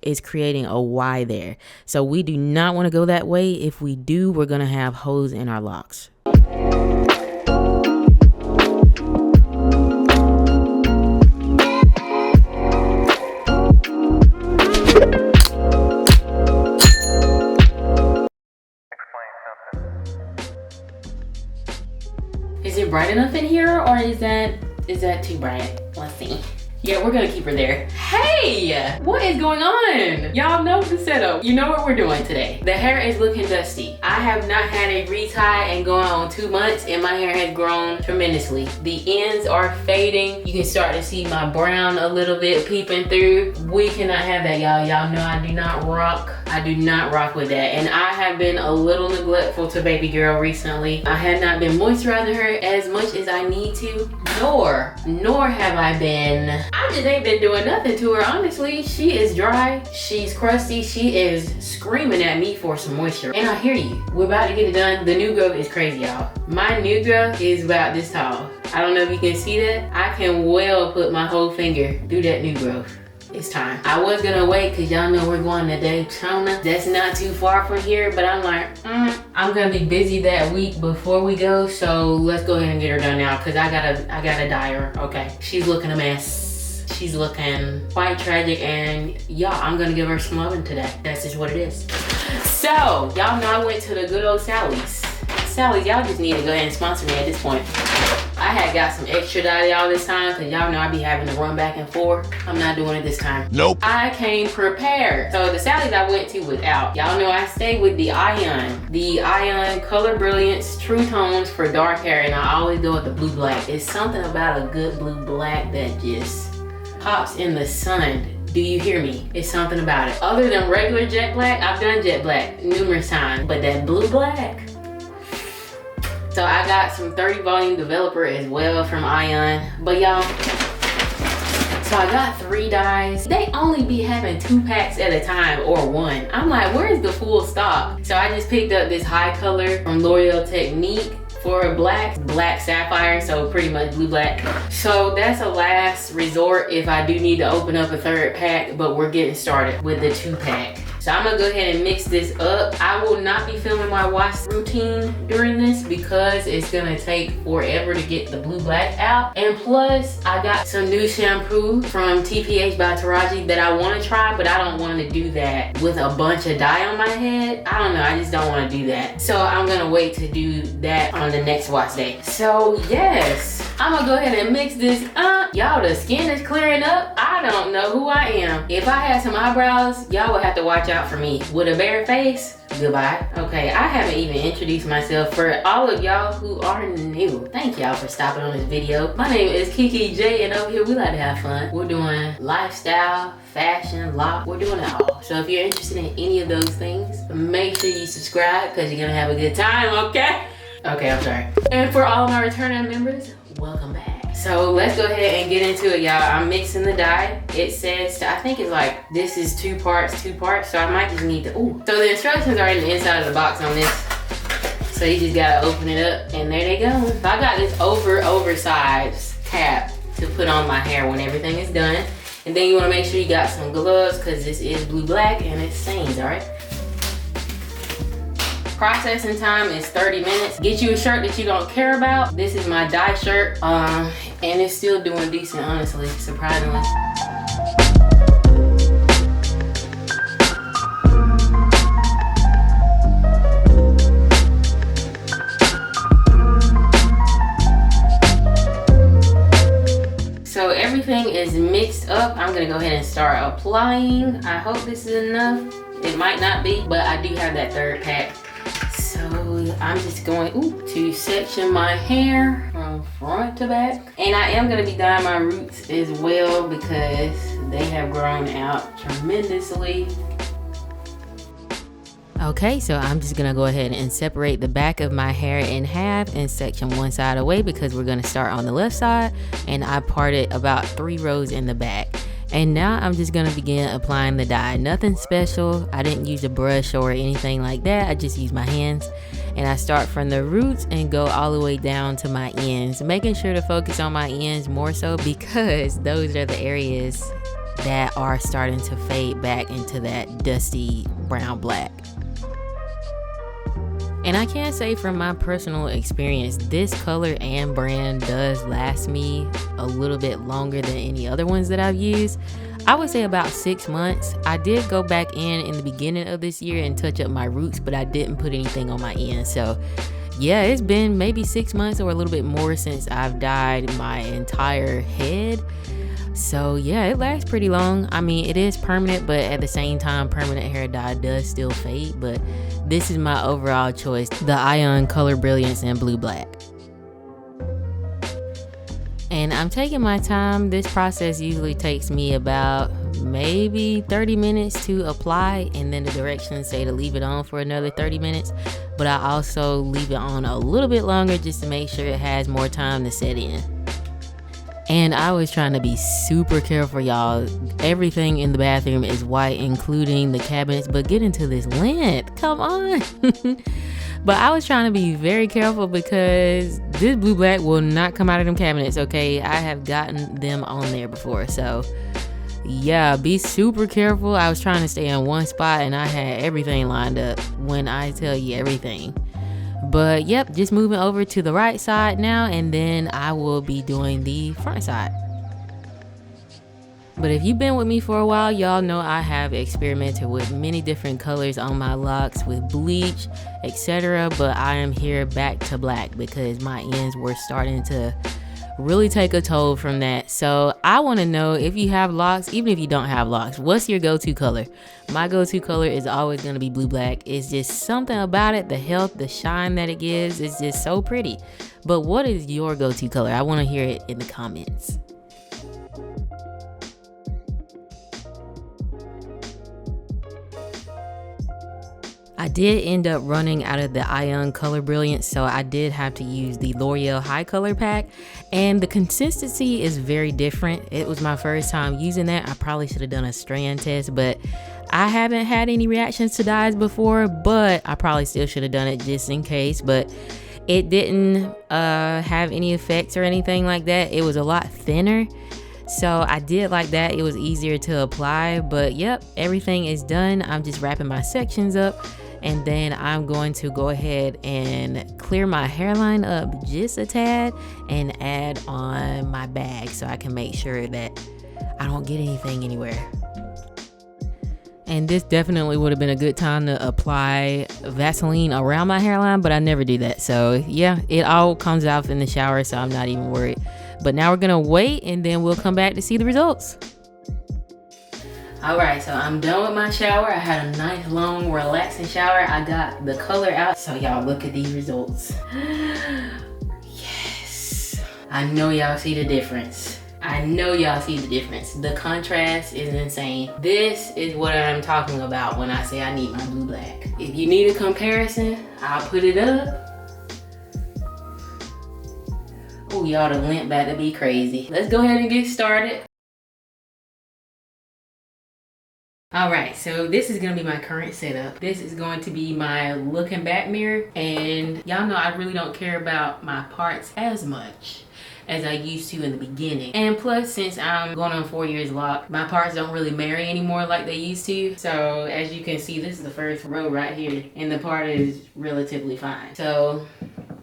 is creating a Y there. So we do not want to go that way. If we do, we're going to have holes in our locks. Is it bright enough in here, or is that too bright? Let's see. Yeah, we're gonna keep her there. Hey, what is going on? Y'all know the setup. You know what we're doing today. The hair is looking dusty. I have not had a retie and going on 2 months, and my hair has grown tremendously. The ends are fading. You can start to see my brown a little bit peeping through. We cannot have that, y'all. Y'all know I do not rock. I do not rock with that. And I have been a little neglectful to baby girl recently. I have not been moisturizing her as much as I need to, nor have I been. I just ain't been doing nothing to her, honestly. She is dry, she's crusty, she is screaming at me for some moisture. And I hear you. We're about to get it done. The new growth is crazy, y'all. My new growth is about this tall. I don't know if you can see that. I can well put my whole finger through that new growth. It's time. I was gonna wait because y'all know we're going to Daytona. That's not too far from here, but I'm like, I'm gonna be busy that week before we go, so let's go ahead and get her done now because I gotta dye her. Okay, she's looking a mess. She's looking quite tragic, and y'all, I'm gonna give her some loving today. That's just what it is. So, y'all know I went to the good old Sally's. Sally's, y'all just need to go ahead and sponsor me at this point. I had got some extra dye y'all this time because y'all know I be having to run back and forth. I'm not doing it this time. Nope. I came prepared. So the Sally's I went to was out. Y'all know I stayed with the Ion. The Ion Color Brilliance True Tones for dark hair, and I always go with the blue black. It's something about a good blue black that just pops in the sun. Do you hear me? It's something about it. Other than regular jet black, I've done jet black numerous times, but that blue black. So I got some 30 volume developer as well from Ion. But y'all, so I got 3 dyes. They only be having 2 packs at a time or 1. I'm like, where's the full stock? So I just picked up this high color from L'Oreal Technique for black sapphire, so pretty much blue black. So that's a last resort if I do need to open up a 3rd pack, but we're getting started with the 2 pack. So I'm gonna go ahead and mix this up. I will not be filming my wash routine during this because it's gonna take forever to get the blue black out. And plus, I got some new shampoo from TPH by Taraji that I wanna try, but I don't wanna do that with a bunch of dye on my head. I don't know, I just don't wanna do that. So I'm gonna wait to do that on the next wash day. So yes, I'm gonna go ahead and mix this up. Y'all, the skin is clearing up. I don't know who I am. If I had some eyebrows, y'all would have to watch out for me. With a bare face, goodbye. Okay, I haven't even introduced myself. For all of y'all who are new, thank y'all for stopping on this video. My name is keke.j, and over here we like to have fun. We're doing lifestyle, fashion, loc. We're doing it all. So if you're interested in any of those things, make sure you subscribe because you're gonna have a good time, okay? Okay, I'm sorry. And for all of my returning members, welcome back. So let's go ahead and get into it, y'all. I'm mixing the dye. It says, I think it's like, this is 2 parts, so I might just need to, So the instructions are in the inside of the box on this. So you just gotta open it up, and there they go. So I got this oversized cap to put on my hair when everything is done. And then you wanna make sure you got some gloves because this is blue black and it stains, all right? Processing time is 30 minutes. Get you a shirt that you don't care about. This is my dye shirt, and it's still doing decent, honestly, surprisingly. So everything is mixed up. I'm gonna go ahead and start applying. I hope this is enough. It might not be, but I do have that 3rd pack. So I'm just going to section my hair from front to back. And I am gonna be dyeing my roots as well because they have grown out tremendously. Okay, so I'm just gonna go ahead and separate the back of my hair in half and section one side away because we're gonna start on the left side, and I parted about 3 rows in the back. And now I'm just gonna begin applying the dye. Nothing special. I didn't use a brush or anything like that. I just used my hands. And I start from the roots and go all the way down to my ends, making sure to focus on my ends more so because those are the areas that are starting to fade back into that dusty brown black. And I can say from my personal experience, this color and brand does last me a little bit longer than any other ones that I've used. I would say about 6 months. I did go back in the beginning of this year and touch up my roots, but I didn't put anything on my ends. So yeah, it's been maybe 6 months or a little bit more since I've dyed my entire head. So yeah, it lasts pretty long. I mean, it is permanent, but at the same time, permanent hair dye does still fade. But this is my overall choice, the Ion Color Brilliance in Blue Black. And I'm taking my time. This process usually takes me about maybe 30 minutes to apply, and then the directions say to leave it on for another 30 minutes. But I also leave it on a little bit longer just to make sure it has more time to set in. And I was trying to be super careful, y'all. Everything in the bathroom is white, including the cabinets, but get into this length, come on. But I was trying to be very careful because this blue black will not come out of them cabinets, okay? I have gotten them on there before, so yeah, be super careful. I was trying to stay in one spot and I had everything lined up when I tell you everything. But yep, just moving over to the right side now, and then I will be doing the front side. But if you've been with me for a while, y'all know I have experimented with many different colors on my locks with bleach, etc. But I am here back to black because my ends were starting to really take a toll from that. So I want to know, if you have locks, even if you don't have locks, what's your go-to color? My go-to color is always going to be blue black. It's just something about it, the health, the shine that it gives is just so pretty. But what is your go-to color? I want to hear it in the comments. I did end up running out of the Ion Color Brilliance, so I did have to use the L'Oreal High Color Pack, and the consistency is very different. It was my first time using that. I probably should have done a strand test, but I haven't had any reactions to dyes before, but I probably still should have done it just in case. But it didn't have any effects or anything like that. It was a lot thinner, so I did like that. It was easier to apply. But yep, everything is done. I'm just wrapping my sections up, and then I'm going to go ahead and clear my hairline up just a tad and add on my bag so I can make sure that I don't get anything anywhere. And this definitely would have been a good time to apply Vaseline around my hairline, but I never do that. So yeah, it all comes out in the shower, so I'm not even worried. But now we're gonna wait, and then we'll come back to see the results. All right, so I'm done with my shower. I had a nice, long, relaxing shower. I got the color out, so y'all look at these results. Yes, I know y'all see the difference. I know y'all see the difference. The contrast is insane. This is what I'm talking about when I say I need my blue black. If you need a comparison, I'll put it up. Oh, y'all, the lint about to be crazy. Let's go ahead and get started. All right, so this is gonna be my current setup. This is going to be my looking back mirror, and y'all know I really don't care about my parts as much as I used to in the beginning. And plus, since I'm going on 4 years locked, my parts don't really marry anymore like they used to. So as you can see, this is the first row right here, and the part is relatively fine. So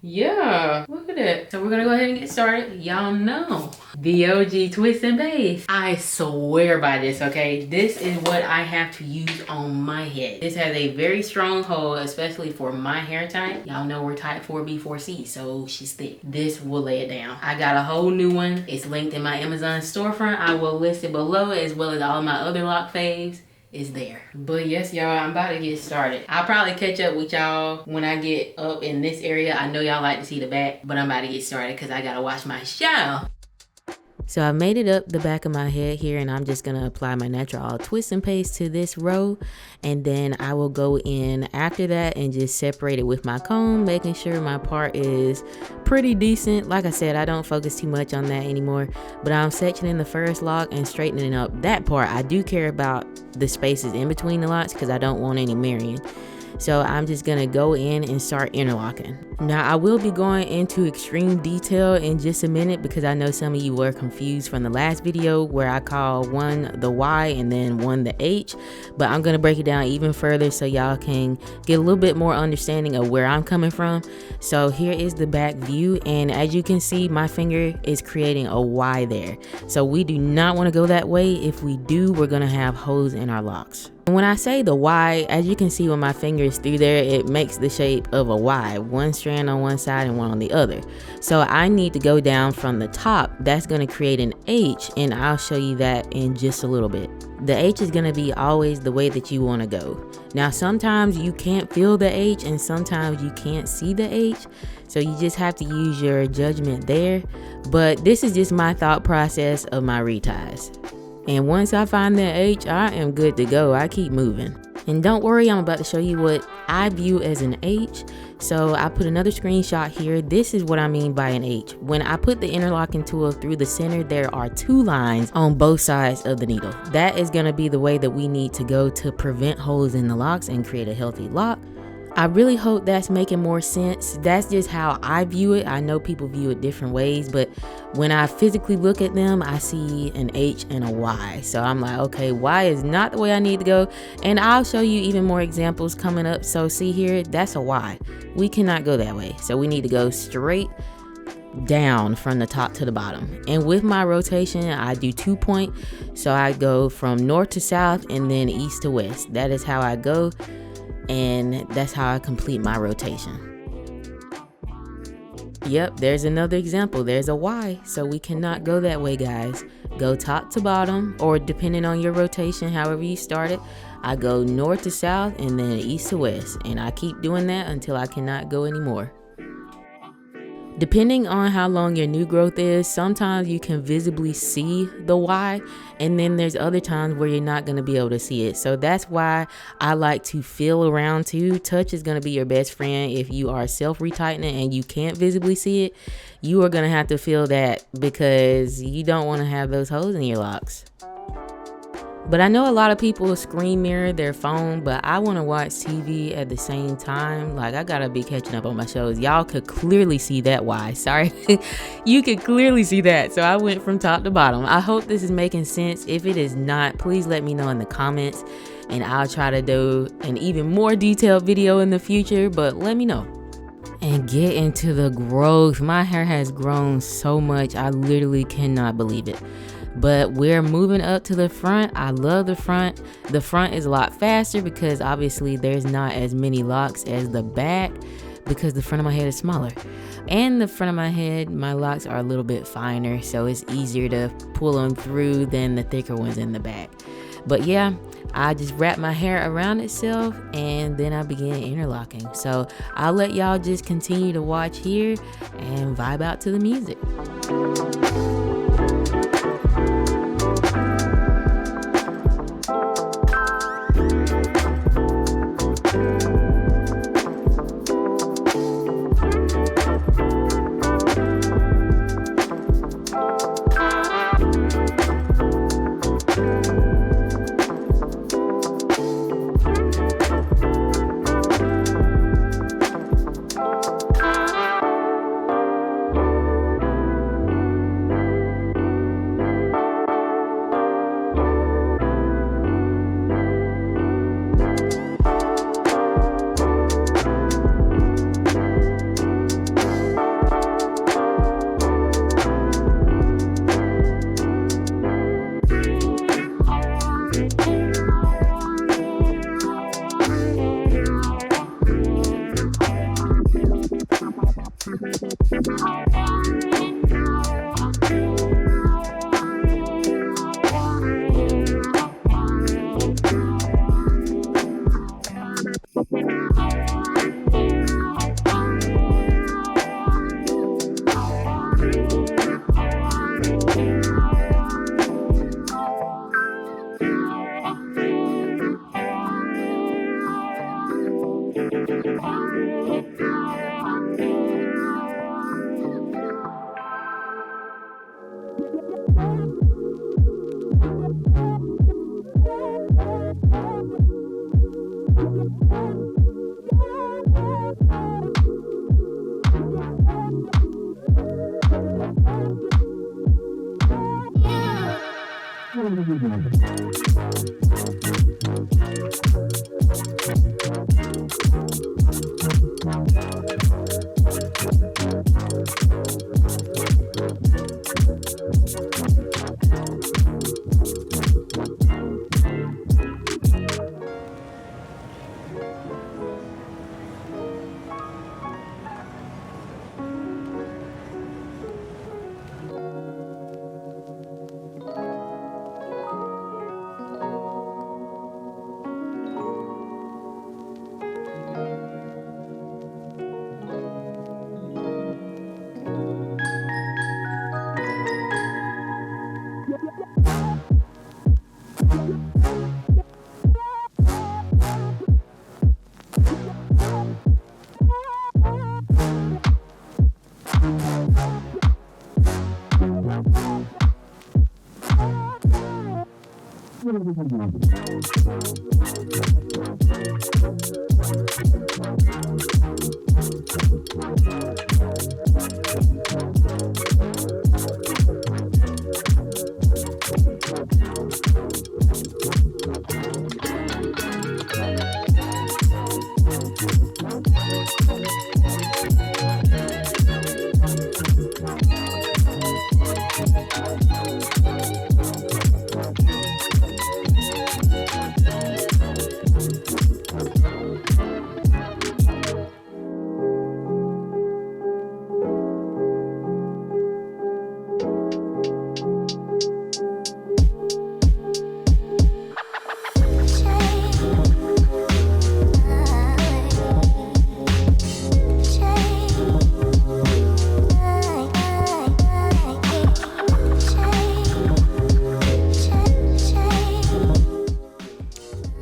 yeah, look at it. So we're gonna go ahead and get started. Y'all know the OG twist and base. I swear by this, okay? This is what I have to use on my head. This has a very strong hold, especially for my hair type. Y'all know we're type 4B, 4C, so she's thick. This will lay it down. I got a whole new one. It's linked in my Amazon storefront. I will list it below, as well as all my other lock faves is there. But yes, y'all, I'm about to get started. I'll probably catch up with y'all when I get up in this area. I know y'all like to see the back, but I'm about to get started because I gotta watch my show. So I made it up the back of my head here, and I'm just gonna apply my natural all twist and paste to this row, and then I will go in after that and just separate it with my comb, making sure my part is pretty decent. Like I said, I don't focus too much on that anymore, but I'm sectioning the first lock and straightening up that part. I do care about the spaces in between the locks because I don't want any marrying. So I'm just gonna go in and start interlocking. Now I will be going into extreme detail in just a minute because I know some of you were confused from the last video where I call one the Y and then one the H, but I'm gonna break it down even further so y'all can get a little bit more understanding of where I'm coming from. So here is the back view, and as you can see, my finger is creating a Y there. So we do not want to go that way. If we do, we're gonna have holes in our locks. And when I say the Y, as you can see when my finger is through there, it makes the shape of a Y, one strand on one side and one on the other. So I need to go down from the top. That's going to create an H, and I'll show you that in just a little bit. The H is going to be always the way that you want to go. Now sometimes you can't feel the H and sometimes you can't see the H, so you just have to use your judgment there. But this is just my thought process of my reties. And once I find that H, I am good to go. I keep moving. And don't worry, I'm about to show you what I view as an H. So I put another screenshot here. This is what I mean by an H. When I put the interlocking tool through the center, there are 2 lines on both sides of the needle. That is gonna be the way that we need to go to prevent holes in the locks and create a healthy lock. I really hope that's making more sense. That's just how I view it. I know people view it different ways, but when I physically look at them, I see an H and a Y. So I'm like, okay, Y is not the way I need to go. And I'll show you even more examples coming up. So see here, that's a Y. We cannot go that way. So we need to go straight down from the top to the bottom. And with my rotation, I do 2-point. So I go from north to south and then east to west. That is how I go. And that's how I complete my rotation. Yep, there's another example. There's a Y. So we cannot go that way, guys. Go top to bottom, or depending on your rotation, however you start it, I go north to south and then east to west. And I keep doing that until I cannot go anymore. Depending on how long your new growth is, sometimes you can visibly see the Y, and then there's other times where you're not going to be able to see it. So that's why I like to feel around too. Touch is going to be your best friend. If you are self-retightening and you can't visibly see it, you are going to have to feel that because you don't want to have those holes in your locks. But I know a lot of people screen mirror their phone, but I want to watch TV at the same time. Like, I gotta be catching up on my shows. Y'all could clearly see that Y. Sorry. You could clearly see that. So I went from top to bottom. I hope this is making sense. If it is not, please let me know in the comments, and I'll try to do an even more detailed video in the future, but let me know. And get into the growth. My hair has grown so much. I literally cannot believe it. But we're moving up to the front. I love the front. The front is a lot faster because obviously there's not as many locks as the back because the front of my head is smaller. And the front of my head, my locks are a little bit finer, so it's easier to pull them through than the thicker ones in the back. But yeah, I just wrap my hair around itself and then I begin interlocking. So I'll let y'all just continue to watch here and vibe out to the music.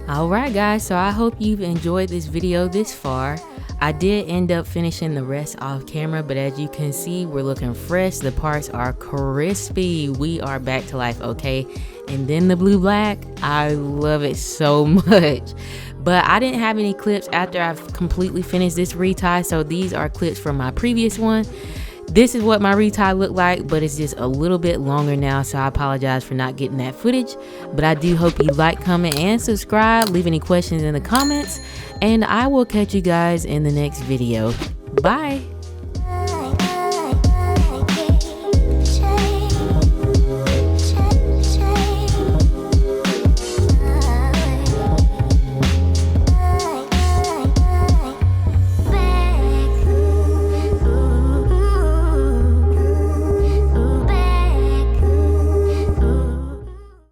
Alright guys, so I hope you've enjoyed this video this far. I did end up finishing the rest off camera, but as you can see, we're looking fresh. The parts are crispy. We are back to life, okay? And then the blue black, I love it so much. But I didn't have any clips after I've completely finished this retie, so these are clips from my previous one. This is what my retie looked like, but it's just a little bit longer now, so I apologize for not getting that footage. But I do hope you like, comment, and subscribe. Leave any questions in the comments, and I will catch you guys in the next video. Bye.